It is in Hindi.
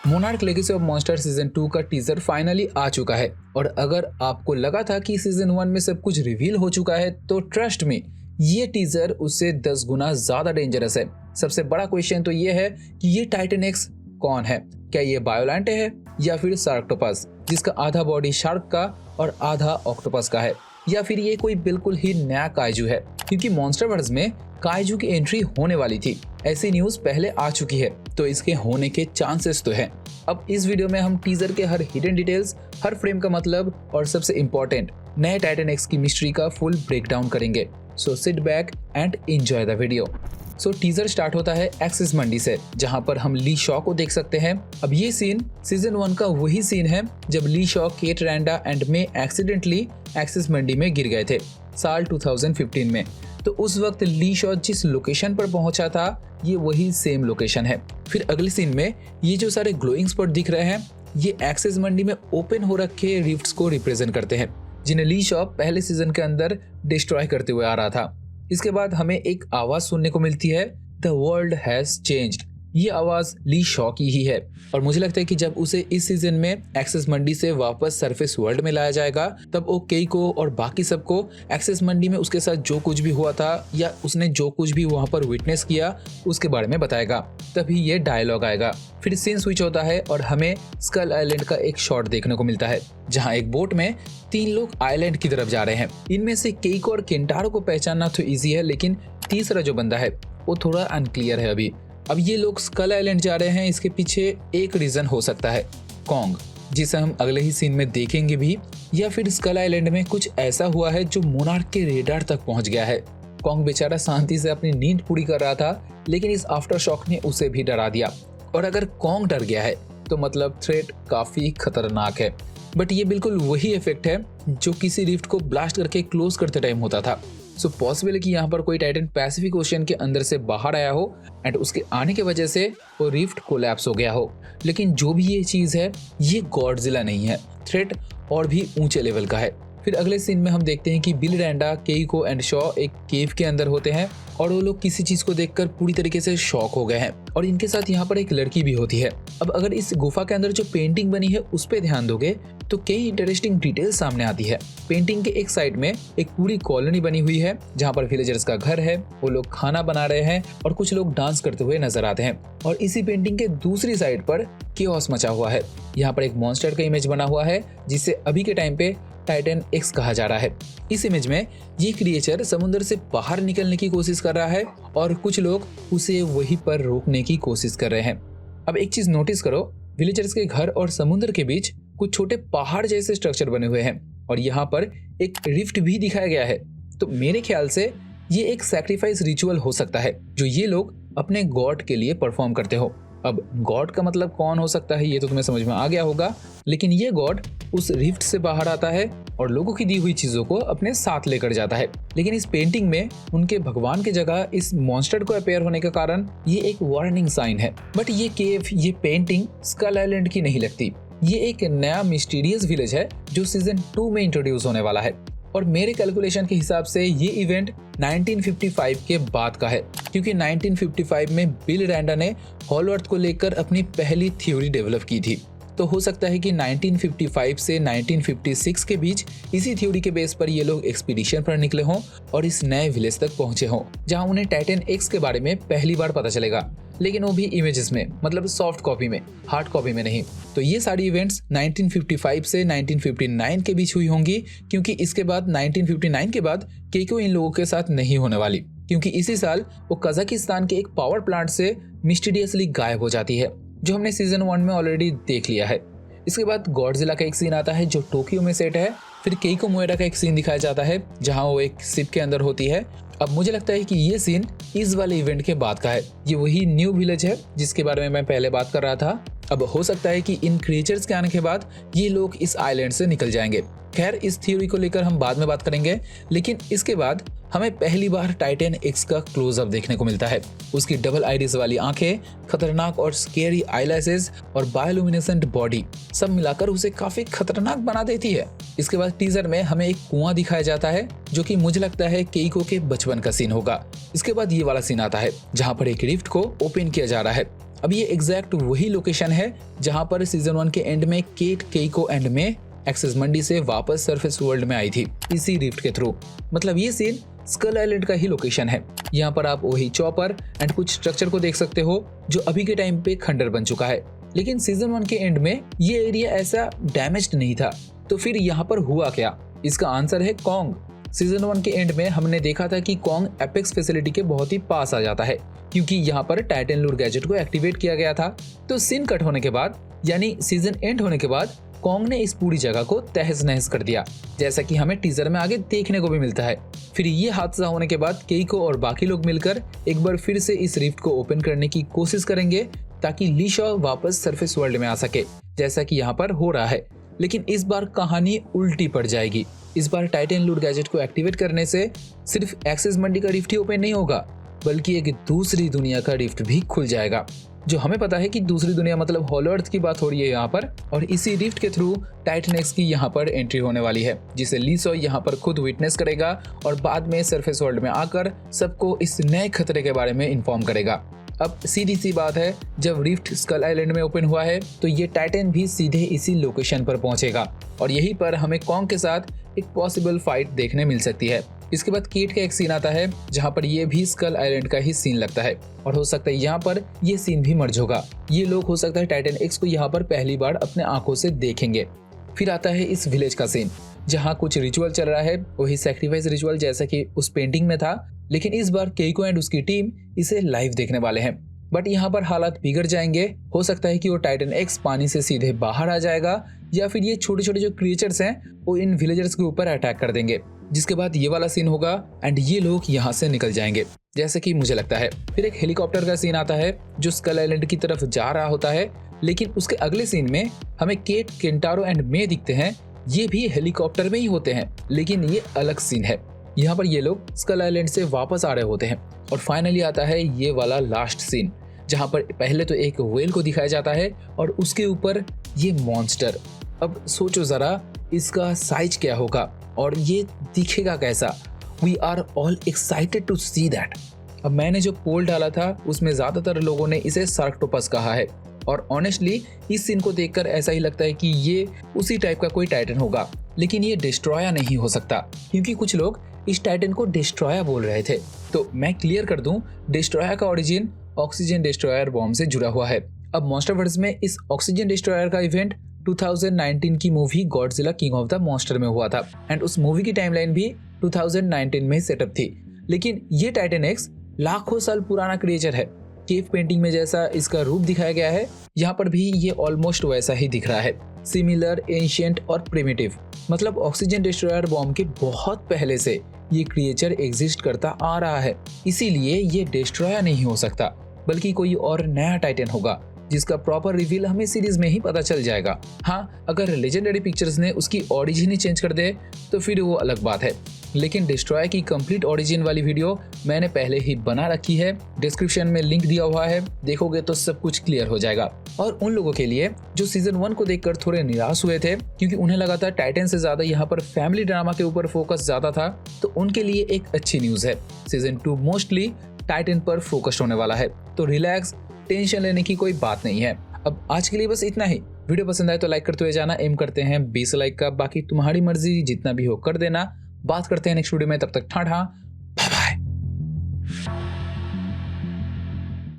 Monarch legacy of monster season 2 का टीजर फाइनली आ चुका है और अगर आपको लगा था कि सीजन 1 में सब कुछ रिवील हो चुका है तो ट्रस्ट मी, ये टीजर उससे 10 गुना ज्यादा डेंजरस है। सबसे बड़ा क्वेश्चन तो ये है कि ये टाइटन एक्स कौन है? क्या ये बायोलांटे है या फिर सार्क्टोपस जिसका आधा बॉडी शार्क का और आधा ऑक्टोपस का है, या फिर ये कोई बिल्कुल ही नया काइजू है? क्योंकि मॉन्स्टरवर्स में काइजू की एंट्री होने वाली थी, ऐसी न्यूज पहले आ चुकी है, तो इसके होने के चांसेस तो हैं। अब इस वीडियो में हम टीजर के हर हिडन डिटेल्स, हर फ्रेम का मतलब और सबसे इम्पोर्टेंट नए टाइटन एक्स की मिस्ट्री का फुल ब्रेकडाउन करेंगे। So sit back and enjoy the video. So teaser start होता है एक्सिस मंडी से, जहां पर हम ली शॉ को देख सकते हैं। अब ये सीन सीजन 1 का वही सीन है जब Lee Shaw, Cate Randa and May accidentally Axis Mundi में गिर गए थे साल 2015 में। तो उस वक्त ली शॉ जिस लोकेशन पर पहुंचा था, ये वही सेम लोकेशन है। फिर अगले सीन में ये जो सारे ग्लोइंग स्पॉट दिख रहे हैं, ये एक्सिस मंडी में ओपन हो रखे रिफ्ट्स को रिप्रेजेंट करते हैं, जिन्हें ली शॉ पहले सीजन के अंदर डिस्ट्रॉय करते हुए आ रहा था। इसके बाद हमें एक आवाज सुनने को मिलती है, द वर्ल्ड हैज चेंज्ड। ये आवाज ली शॉ की ही है और मुझे लगता है कि जब उसे इस सीजन में एक्सेस मंडी से वापस सरफेस वर्ल्ड में लाया जाएगा, तब वो केइको और बाकी सबको एक्सेस मंडी में उसके साथ जो कुछ भी हुआ था या उसने जो कुछ भी वहां पर विटनेस किया उसके बारे में बताएगा। तभी ये डायलॉग आएगा। फिर सीन स्विच होता है और हमें स्कल आइलैंड का एक शॉट देखने को मिलता है, जहाँ एक बोट में 3 लोग आइलैंड की तरफ जा रहे हैं। इनमें से केइको और केंटारो को पहचानना तो ईजी है, लेकिन तीसरा जो बंदा है वो थोड़ा अनक्लियर है अभी। अब ये लोग स्कल आइलैंड जा रहे हैं, इसके पीछे एक रीजन हो सकता है कॉन्ग, जिसे हम अगले ही सीन में देखेंगे भी, या फिर स्कल आइलैंड में कुछ ऐसा हुआ है जो मोनार्क के रेडार तक पहुंच गया है। कॉन्ग बेचारा शांति से अपनी नींद पूरी कर रहा था, लेकिन इस आफ्टर शॉक ने उसे भी डरा दिया। और अगर कॉन्ग डर गया है तो मतलब थ्रेट काफी खतरनाक है। बट ये बिल्कुल वही इफेक्ट है जो किसी रिफ्ट को ब्लास्ट करके क्लोज करते टाइम होता था। सो पॉसिबल है कि यहाँ पर कोई टाइटन पैसिफिक ओशियन के अंदर से बाहर आया हो एंड उसके आने की वजह से वो रिफ्ट कोलैप्स हो गया हो। लेकिन जो भी ये चीज़ है, ये गॉडजिला नहीं है, थ्रेट और भी ऊंचे लेवल का है। फिर अगले सीन में हम देखते हैं कि बिल रैंडा, केइको एंड शॉ एक केव के अंदर होते हैं और वो लोग किसी चीज को देखकर पूरी तरीके से शॉक हो गए हैं और इनके साथ यहाँ पर एक लड़की भी होती है। अब अगर इस गुफा के अंदर जो पेंटिंग बनी है उस पर ध्यान दोगे तो कई इंटरेस्टिंग डिटेल्स सामने आती है। पेंटिंग के एक साइड में एक पूरी कॉलोनी बनी हुई है जहाँ पर विलेजर्स का घर है, वो लोग खाना बना रहे हैं और कुछ लोग डांस करते हुए नजर आते हैं। और इसी पेंटिंग के दूसरी साइड पर केओस मचा हुआ है। यहाँ पर एक मॉन्स्टर का इमेज बना हुआ है जिसे अभी के टाइम पे टाइटन एक्स कहा जा रहा है। इस इमेज में ये क्रिएचर समुद्र से बाहर निकलने की कोशिश कर रहा है और कुछ लोग उसे वहीं पर रोकने की कोशिश कर रहे हैं। अब एक चीज नोटिस करो, विलेजर्स के घर और समुद्र के बीच कुछ छोटे पहाड़ जैसे स्ट्रक्चर बने हुए हैं और यहाँ पर एक रिफ्ट भी दिखाया गया है। तो मेरे ख्याल से ये एक सैक्रिफाइस रिचुअल हो सकता है जो ये लोग अपने गॉड के लिए परफॉर्म करते हो। अब गॉड का मतलब कौन हो सकता है ये तो तुम्हें समझ में आ गया होगा, लेकिन ये गॉड उस रिफ्ट से बाहर आता है और लोगों की दी हुई चीजों को अपने साथ लेकर जाता है। लेकिन इस पेंटिंग में उनके भगवान की जगह इस मॉन्स्टर को अपेयर होने के कारण ये एक वार्निंग साइन है। बट ये केव, ये पेंटिंग स्कल आइलैंड की नहीं लगती। ये एक नया मिस्टीरियस विलेज है जो सीजन 2 में इंट्रोड्यूस होने वाला है और मेरे कैलकुलेशन के हिसाब से ये इवेंट 1955 के बाद का है, क्योंकि 1955 में बिल रैंडा ने हॉलो अर्थ को लेकर अपनी पहली थ्योरी डेवलप की थी। तो हो सकता है कि 1955 से 1956 के बीच इसी थ्योरी के बेस पर ये लोग एक्सपीडिशन पर निकले हों और इस नए विलेज तक पहुंचे हों जहां उन्हें टाइटन एक्स के बारे में पहली बार पता चलेगा, लेकिन वो भी इमेजेस में, मतलब सॉफ्ट कॉपी में, हार्ड कॉपी में नहीं। तो ये सारी इवेंट्स 1955 से 1959 के बीच हुई होंगी, क्योंकि इसके बाद 1959 के बाद केइको इन लोगों के साथ नहीं होने वाली, क्योंकि इसी साल वो कजाकिस्तान के एक पावर प्लांट से मिस्टीरियसली गायब हो जाती है, जो हमने सीजन 1 में ऑलरेडी देख लिया है। इसके बाद गॉडजिला का एक सीन आता है जो टोक्यो में सेट है। फिर केइको मोएरा का एक सीन दिखाया जाता है जहां वो एक शिप के अंदर होती है। अब मुझे लगता है कि ये सीन इस वाले इवेंट के बाद का है। ये वही न्यू विलेज है जिसके बारे में मैं पहले बात कर रहा था। अब हो सकता है कि इन क्रिएचर्स के आने के बाद ये लोग इस आइलैंड से निकल जाएंगे। खैर, इस थ्योरी को लेकर हम बाद में बात करेंगे, लेकिन इसके बाद हमें पहली बार टाइटन एक्स का क्लोजअप देखने को मिलता है। उसकी डबल आइरिस वाली आंखें, खतरनाक और स्केरी आईलैशेस और बायोलुमिनेसेंट बॉडी सब मिलाकर उसे काफी खतरनाक बना देती है। इसके बाद टीजर में हमें एक कुआं दिखाया जाता है जो कि मुझे लगता है केइको के बचपन का सीन होगा। इसके बाद ये वाला सीन आता है जहां पर एक रिफ्ट को ओपन किया जा रहा है अब ये एग्जैक्ट वही लोकेशन है जहां पर सीजन 1 के एंड में Cate, Keiko and May Axis Mundi से वापस सरफेस वर्ल्ड में आई थी इसी रिफ्ट के थ्रू। मतलब ये सीन स्कल आइलैंड का ही लोकेशन है। यहाँ पर आप वही चॉपर एंड कुछ स्ट्रक्चर को देख सकते हो जो अभी के टाइम पे खंडर बन चुका है। लेकिन सीजन 1 के एंड में ये एरिया ऐसा डैमेज्ड नहीं था, तो फिर यहाँ पर हुआ क्या? इसका आंसर है कॉन्ग। सीजन 1 के एंड में हमने देखा था कि कॉन्ग एपेक्स फैसिलिटी के बहुत ही पास आ जाता है क्योंकि यहाँ पर टाइटन लूर गैजेट को एक्टिवेट किया गया था। तो सीन कट होने के बाद यानी सीजन एंड होने के बाद कॉन्ग ने इस पूरी जगह को तहस नहस कर दिया, जैसा कि हमें टीजर में आगे देखने को भी मिलता है। फिर ये हादसा होने के बाद केइको और बाकी लोग मिलकर एक बार फिर से इस रिफ्ट को ओपन करने की कोशिश करेंगे ताकि ली शॉ वापस सरफेस वर्ल्ड में आ सके, जैसा कि यहाँ पर हो रहा है। लेकिन इस बार कहानी उल्टी पड़ जाएगी। इस बार टाइटन लूर गैजेट को एक्टिवेट करने से सिर्फ एक्सेस मंडी का रिफ्ट ही ओपन नहीं होगा, बल्कि एक दूसरी दुनिया का रिफ्ट भी खुल जाएगा। जो हमें पता है कि दूसरी दुनिया मतलब हॉलो अर्थ की बात हो रही है यहाँ पर, और इसी रिफ्ट के थ्रू टाइटन एक्स की यहाँ पर एंट्री होने वाली है, जिसे ली शॉ यहाँ पर खुद विटनेस करेगा और बाद में सरफेस वर्ल्ड में आकर सबको इस नए खतरे के बारे में इन्फॉर्म करेगा। अब सीधी सी बात है, जब रिफ्ट स्कल आइलैंड में ओपन हुआ है तो ये टाइटन भी सीधे इसी लोकेशन पर पहुंचेगा और यहीं पर हमें कॉन्ग के साथ एक पॉसिबल फाइट देखने मिल सकती है। इसके बाद केट का एक सीन आता है जहां पर ये भी स्कल आइलैंड का ही सीन लगता है और हो सकता है यहाँ पर ये सीन भी मर्ज होगा। ये लोग हो सकता है टाइटन एक्स को यहाँ पर पहली बार अपने आंखों से देखेंगे। फिर आता है इस विलेज का सीन जहाँ कुछ रिचुअल चल रहा है, वही सैक्रिफाइस रिचुअल जैसा कि उस पेंटिंग में था, लेकिन इस बार केइको एंड उसकी टीम इसे लाइव देखने वाले हैं। बट यहाँ पर हालात बिगड़ जाएंगे। हो सकता है कि वो टाइटन एक्स पानी से सीधे बाहर आ जाएगा या फिर ये छोटे छोटे जो क्रिएचर्स हैं वो इन विलेजर्स के ऊपर अटैक कर देंगे, जिसके बाद ये वाला सीन होगा एंड ये लोग यहाँ से निकल जाएंगे, जैसे कि मुझे लगता है। फिर एक हेलीकॉप्टर का सीन आता है जो स्कल आइलैंड की तरफ जा रहा होता है, लेकिन उसके अगले सीन में हमें केट, केंटारो एंड मे दिखते हैं। ये भी हेलीकॉप्टर में ही होते हैं, लेकिन ये अलग सीन है। यहाँ पर ये लोग स्कल आइलैंड से वापस आ रहे होते हैं और फाइनली आता है ये वाला लास्ट सीन जहाँ पर पहले तो एक व्हेल को दिखाया जाता है और उसके ऊपर ये मॉन्स्टर। अब सोचो जरा इसका साइज क्या होगा और ये दिखेगा कैसा। We are all excited to see that. अब मैंने जो पोल डाला था उसमें ज्यादातर लोगों ने इसे सार्क्टोपस कहा है और ऑनेस्टली इस सीन को देखकर ऐसा ही लगता है कि ये उसी टाइप का कोई टाइटन होगा, लेकिन ये डिस्ट्रॉया नहीं हो सकता क्योंकि कुछ लोग इस टाइटन को डिस्ट्रॉया बोल रहे थे। तो मैं क्लियर कर दूं, डिस्ट्रॉया का ओरिजिन ऑक्सीजन डिस्ट्रॉयर बॉम्ब से जुड़ा हुआ है। अब मॉन्स्टरवर्स में इस ऑक्सीजन डिस्ट्रॉयर का इवेंट 2019 की movie Godzilla king of the monster में हुआ था एंड उस मूवी की टाइमलाइन भी 2019 में सेटअप थी। लेकिन ये टाइटन एक्स लाखों साल पुराना क्रिएचर है। केव पेंटिंग में जैसा इसका रूप दिखाया गया है, यहाँ पर भी ये ऑलमोस्ट वैसा ही दिख रहा है, सिमिलर, एंशिएंट और प्रिमिटिव। मतलब ऑक्सीजन डिस्ट्रॉयर बॉम्ब के बहुत पहले से ये क्रिएचर एग्जिस्ट करता आ रहा है, इसीलिए ये डिस्ट्रॉयर नहीं हो सकता बल्कि कोई और नया टाइटन होगा जिसका प्रॉपर रिवील हमें सीरीज में ही पता चल जाएगा। हाँ, अगर लेजेंडरी पिक्चर्स ने उसकी ओरिजिन ही चेंज कर दे तो फिर वो अलग बात है, लेकिन डिस्ट्रॉय की कंप्लीट ओरिजिन वाली वीडियो मैंने पहले ही बना रखी है, डिस्क्रिप्शन में लिंक दिया हुआ है, देखोगे तो सब कुछ क्लियर हो जाएगा। और उन लोगों के लिए जो सीजन 1 को देखकर थोड़े निराश हुए थे क्योंकि उन्हें लगा था टाइटन से ज्यादा यहाँ पर फैमिली ड्रामा के ऊपर फोकस ज्यादा था, तो उनके लिए एक अच्छी न्यूज है, सीजन 2 मोस्टली टाइटन पर फोकस्ड होने वाला है। तो रिलैक्स, टेंशन लेने की कोई बात नहीं है। अब आज के लिए बस इतना ही। वीडियो पसंद आए तो लाइक करते हुए जाना, एम करते हैं 20 लाइक का, बाकी तुम्हारी मर्जी, जितना भी हो कर देना। बात करते हैं नेक्स्ट वीडियो में, तब तक टाटा, बाय बाय।